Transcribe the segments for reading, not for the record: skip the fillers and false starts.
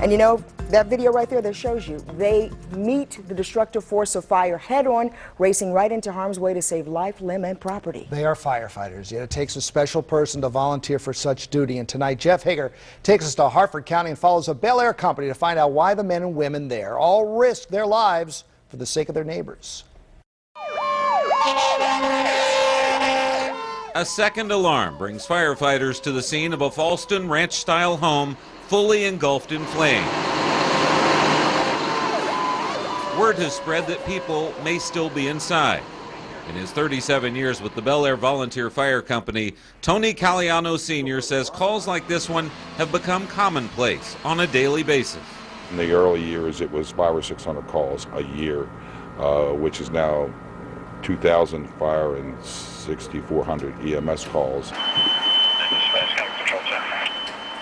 And you know, that video right there that shows you, they meet the destructive force of fire head-on, racing right into harm's way to save life, limb, and property. They are firefighters, yet it takes a special person to volunteer for such duty. And tonight, Jeff Hager takes us to Harford County and follows a Bel Air company to find out why the men and women there all risk their lives for the sake of their neighbors. A second alarm brings firefighters to the scene of a Falston ranch-style home fully engulfed in flame. Word has spread that people may still be inside. In his 37 years with the Bel Air Volunteer Fire Company, Tony Caliano Sr. says calls like this one have become commonplace on a daily basis. In the early years, it was 500 or 600 calls a year, which is now 2,000 fire and 6,400 EMS calls.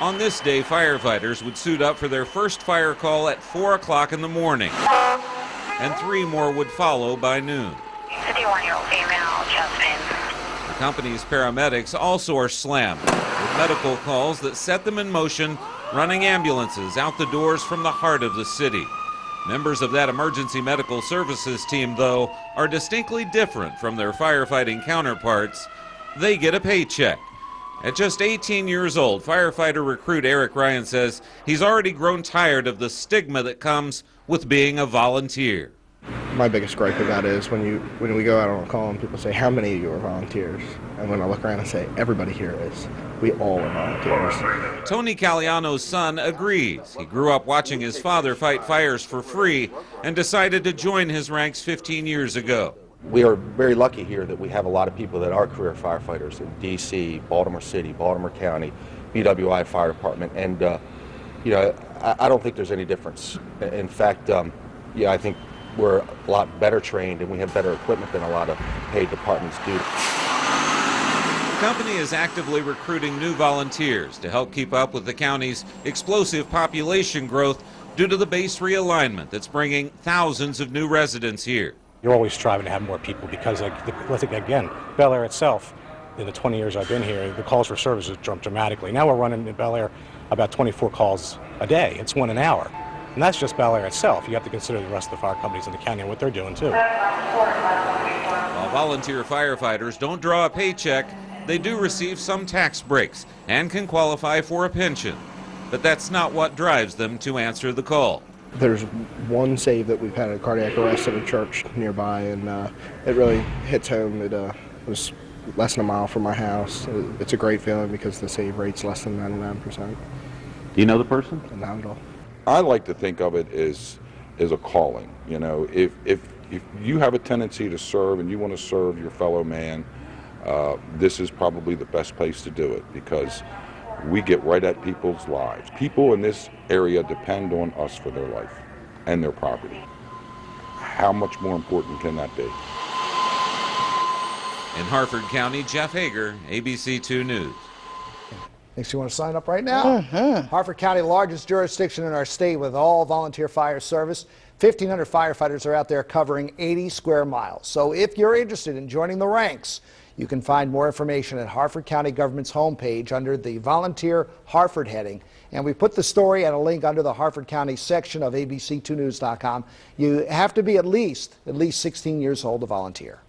On this day, firefighters would suit up for their first fire call at 4 o'clock in the morning, and 3 more would follow by noon. 51-year-old female, Justin. The company's paramedics also are slammed with medical calls that set them in motion, running ambulances out the doors from the heart of the city. Members of that emergency medical services team, though, are distinctly different from their firefighting counterparts. They get a paycheck. At just 18 years old, firefighter recruit Eric Ryan says he's already grown tired of the stigma that comes with being a volunteer. My biggest gripe about it is when we go out on a call and people say, how many of you are volunteers? And when I look around and say, everybody here is. We all are volunteers. Tony Caliano's son agrees. He grew up watching his father fight fires for free and decided to join his ranks 15 years ago. We are very lucky here that we have a lot of people that are career firefighters in D.C., Baltimore City, Baltimore County, BWI Fire Department, and you know, I don't think there's any difference. In fact, yeah, I think we're a lot better trained and we have better equipment than a lot of paid departments do. The company is actively recruiting new volunteers to help keep up with the county's explosive population growth due to the base realignment that's bringing thousands of new residents here. You're always striving to have more people because, again, Bel Air itself, in the 20 years I've been here, the calls for service has jumped dramatically. Now we're running in Bel Air about 24 calls a day. It's 1 an hour. And that's just Bel Air itself. You have to consider the rest of the fire companies in the county and what they're doing, too. While volunteer firefighters don't draw a paycheck, they do receive some tax breaks and can qualify for a pension. But that's not what drives them to answer the call. There's one save that we've had a cardiac arrest at a church nearby, and it really hits home. It was less than a mile from my house. It's a great feeling because the save rate's less than 99%. Do you know the person? Not at all. I like to think of it as a calling. You know, if you have a tendency to serve and you want to serve your fellow man, this is probably the best place to do it because we get right at people's lives. People in this area depend on us for their life and their property. How much more important can that be? In Harford County, Jeff Hager, ABC 2 News. Makes you want to sign up right now? Harford County, largest jurisdiction in our state with all volunteer fire service. 1,500 firefighters are out there covering 80 square miles. So if you're interested in joining the ranks, you can find more information at Harford County Government's homepage under the Volunteer Harford heading. And we put the story and a link under the Harford County section of ABC2news.com. You have to be at least 16 years old to volunteer.